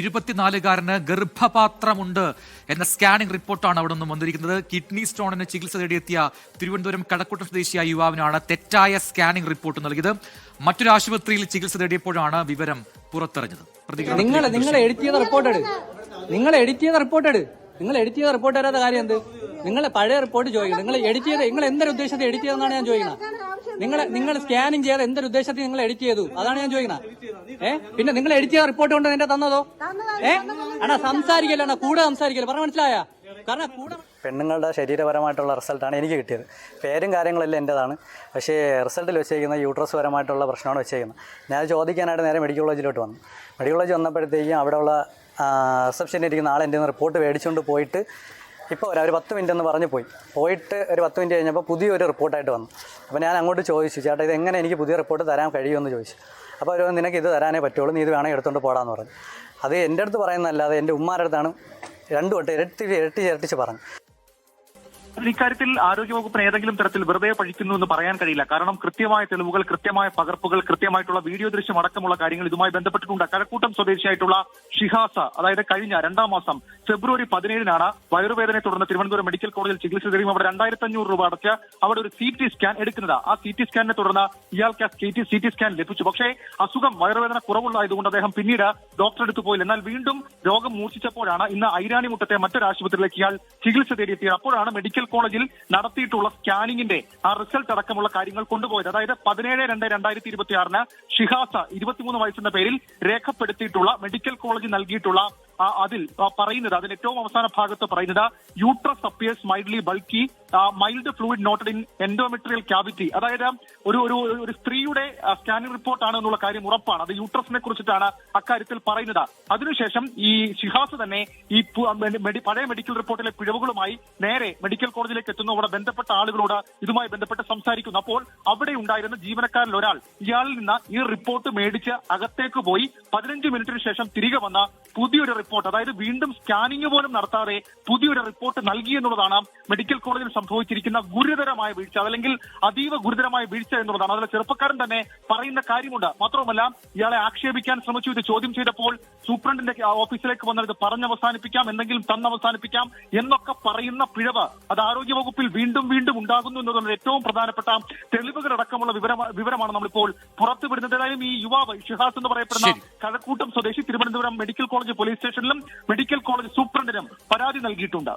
24-കാരന് ഗർഭപാത്രമുണ്ട് എന്ന സ്കാനിംഗ് റിപ്പോർട്ടാണ് അവിടെ നിന്നും വന്നിരിക്കുന്നത്. കിഡ്നി സ്റ്റോണിന് ചികിത്സ തേടിയെത്തിയ തിരുവനന്തപുരം കഴക്കൂട്ടം സ്വദേശിയായ യുവാവിനാണ് തെറ്റായ സ്കാനിംഗ് റിപ്പോർട്ട് നൽകിയത്. മറ്റൊരു ആശുപത്രിയിൽ ചികിത്സ തേടിയപ്പോഴാണ് വിവരം പുറത്തറിഞ്ഞത്. നിങ്ങൾ എഡിറ്റ് ചെയ്ത റിപ്പോർട്ട് തരാത്ത കാര്യം എന്ത്? നിങ്ങൾ പഴയ റിപ്പോർട്ട് ചോദിക്കണം. നിങ്ങൾ എഡിറ്റ് ചെയ്ത് നിങ്ങൾ എന്തൊരു ഉദ്ദേശത്തിൽ എഡിറ്റ് ചെയ്തെന്നാണ് ഞാൻ ചോദിക്കുന്നത്. നിങ്ങൾ സ്കാനിങ് ചെയ്ത് എന്തൊരു ഉദ്ദേശത്തിൽ നിങ്ങൾ എഡിറ്റ് ചെയ്തു അതാണ് ഞാൻ ചോദിക്കുന്നത്. പിന്നെ നിങ്ങൾ എഡിറ്റ് ചെയ്ത റിപ്പോർട്ട് കൊണ്ട് എന്റെ തന്നതോ? അണ്ണാ സംസാരിക്കല്ലോ, കൂടെ സംസാരിക്കല്ലോ, പറഞ്ഞ മനസ്സിലായ? കാരണം പെണ്ണുങ്ങളുടെ ശരീരപരമായിട്ടുള്ള റിസൾട്ടാണ് എനിക്ക് കിട്ടിയത്. പേരും കാര്യങ്ങളെല്ലാം എൻ്റെതാണ്. പക്ഷേ റിസൾട്ടിൽ വെച്ചേക്കുന്ന യൂട്രസ് പരമായിട്ടുള്ള പ്രശ്നമാണ് വെച്ചേക്കുന്നത്. ഞാൻ ചോദിക്കാനായിട്ട് നേരെ മെഡിക്കൽ കോളേജിലോട്ട് വന്നു. മെഡിക്കൽ കോളേജ് വന്നപ്പോഴത്തേക്കും അവിടെയുള്ള റിസപ്ഷനിൽ ഇരിക്കുന്ന ആൾ എൻ്റെ റിപ്പോർട്ട് മേടിച്ചുകൊണ്ട് പോയിട്ട് ഇപ്പോൾ ഒരു 10 മിനിറ്റ് എന്ന് പറഞ്ഞ് പോയിട്ട് ഒരു 10 മിനിറ്റ് കഴിഞ്ഞപ്പോൾ പുതിയൊരു റിപ്പോർട്ടായിട്ട് വന്നു. അപ്പോൾ ഞാൻ അങ്ങോട്ട് ചോദിച്ചു, ചേട്ടാ ഇത് എങ്ങനെ എനിക്ക് പുതിയ റിപ്പോർട്ട് തരാൻ കഴിയുമെന്ന് ചോദിച്ചു. അപ്പോൾ അവർ നിനക്ക് ഇത് തരാനേ പറ്റുള്ളൂ, നീ ഇത് വേണമെങ്കിൽ എടുത്തുകൊണ്ട് പോടാന്ന് പറഞ്ഞു. അത് എൻ്റെ അടുത്ത് പറയുന്നതല്ലാതെ എൻ്റെ ഉമ്മാരുടെ അടുത്താണ് 2 വട്ടം ഇരട്ടിച്ച് പറഞ്ഞു. ഇക്കാര്യത്തിൽ ആരോഗ്യവകുപ്പിന് ഏതെങ്കിലും തരത്തിൽ വെറുതെ പഴിക്കുന്നു എന്ന് പറയാൻ കഴിയില്ല. കാരണം കൃത്യമായ തെളിവുകൾ, കൃത്യമായ പകർപ്പുകൾ, കൃത്യമായിട്ടുള്ള വീഡിയോ ദൃശ്യം അടക്കമുള്ള കാര്യങ്ങൾ ഇതുമായി ബന്ധപ്പെട്ടിട്ടുണ്ട്. കഴക്കൂട്ടം സ്വദേശിയായിട്ടുള്ള ഷിഹാസ, അതായത് കഴിഞ്ഞ 2-ം മാസം ഫെബ്രുവരി 17-നാണ് വയറുവേദനയെ തുടർന്ന് തിരുവനന്തപുരം മെഡിക്കൽ കോളേജിൽ ചികിത്സ തേടിയും അവിടെ 2500 രൂപ അടച്ച് അവിടെ ഒരു CT സ്കാൻ എടുക്കുന്നത്. ആ CT സ്കാനിനെ തുടർന്ന് ഇയാൾക്ക് CT സ്കാൻ ലഭിച്ചു. പക്ഷേ അസുഖം വയറുവേദന കുറവുള്ളതുകൊണ്ട് അദ്ദേഹം പിന്നീട് ഡോക്ടറെ അടുത്ത് പോയില്ല. എന്നാൽ വീണ്ടും രോഗം മൂർച്ഛിച്ചപ്പോഴാണ് ഇന്ന് ഐരാണിമുട്ടത്തെ മറ്റൊരു ആശുപത്രിയിലേക്ക് ഇയാൾ ചികിത്സ തേടിയെത്തിയത്. അപ്പോഴാണ് മെഡിക്കൽ കോളേജിൽ നടത്തിയിട്ടുള്ള സ്കാനിങ്ങിന്റെ ആ റിസൾട്ട് അടക്കമുള്ള കാര്യങ്ങൾ കൊണ്ടുപോയത്. അതായത് 17/2/2026 ഷിഹാസ 23 വയസ്സെന്ന പേരിൽ രേഖപ്പെടുത്തിയിട്ടുള്ള മെഡിക്കൽ കോളേജ് നൽകിയിട്ടുള്ള അതിൽ പറയുന്നത്, അതിൽ ഏറ്റവും അവസാന ഭാഗത്ത് പറയുന്നത് uterus appears mildly bulky, mild fluid noted in endometrial cavity. അതായത് ഒരു സ്ത്രീയുടെ സ്കാനിംഗ് റിപ്പോർട്ടാണ് എന്നുള്ള കാര്യം ഉറപ്പാണ്. അത് യൂട്രസിനെ കുറിച്ചിട്ടാണ് അക്കാര്യത്തിൽ പറയുന്നത്. അതിനുശേഷം ഈ ഷിഹാസ് തന്നെ ഈ പഴയ മെഡിക്കൽ റിപ്പോർട്ടിലെ പിഴവുകളുമായി നേരെ മെഡിക്കൽ കോളേജിലേക്ക് എത്തുന്നു. അവിടെ ബന്ധപ്പെട്ട ആളുകളോട് ഇതുമായി ബന്ധപ്പെട്ട് സംസാരിക്കുന്നു. അപ്പോൾ അവിടെ ഉണ്ടായിരുന്ന ജീവനക്കാരിൽ ഒരാൾ ഇയാളിൽ നിന്ന് ഈ റിപ്പോർട്ട് മേടിച്ച് അകത്തേക്ക് പോയി 15 മിനിറ്റിന് ശേഷം തിരികെ വന്ന പുതിയൊരു റിപ്പോർട്ട്, അതായത് വീണ്ടും സ്കാനിംഗ് പോലും നടത്താതെ പുതിയൊരു റിപ്പോർട്ട് നൽകി എന്നുള്ളതാണ് മെഡിക്കൽ കോളേജിൽ സംഭവിച്ചിരിക്കുന്ന ഗുരുതരമായ വീഴ്ച, അതല്ലെങ്കിൽ അതീവ ഗുരുതരമായ വീഴ്ച എന്നുള്ളതാണ്. അതിലെ ചെറുപ്പക്കാരൻ തന്നെ പറയുന്ന കാര്യമുണ്ട്. മാത്രവുമല്ല, ഇയാളെ ആക്ഷേപിക്കാൻ ശ്രമിച്ചു. ഇത് ചോദ്യം ചെയ്തപ്പോൾ സൂപ്രണ്ടിന്റെ ഓഫീസിലേക്ക് വന്നത് ഇത് പറഞ്ഞവസാനിപ്പിക്കാം, എന്തെങ്കിലും തന്നവസാനിപ്പിക്കാം എന്നൊക്കെ പറയുന്ന പിഴവ് അത് ആരോഗ്യവകുപ്പിൽ വീണ്ടും ഉണ്ടാകുന്നു എന്നതാണ് ഏറ്റവും പ്രധാനപ്പെട്ട തെളിവുകളടക്കമുള്ള വിവരമാണ് നമ്മളിപ്പോൾ പുറത്തുവിടുന്നത്. ഏതായാലും ഈ യുവാവ് ഷിഹാസ് എന്ന് പറയപ്പെടുന്ന കഴക്കൂട്ടം സ്വദേശി തിരുവനന്തപുരം മെഡിക്കൽ കോളേജ് പോലീസ് സ്റ്റേഷനിലും മെഡിക്കൽ കോളേജ് സൂപ്രണ്ടിനും പരാതി നൽകിയിട്ടുണ്ട്.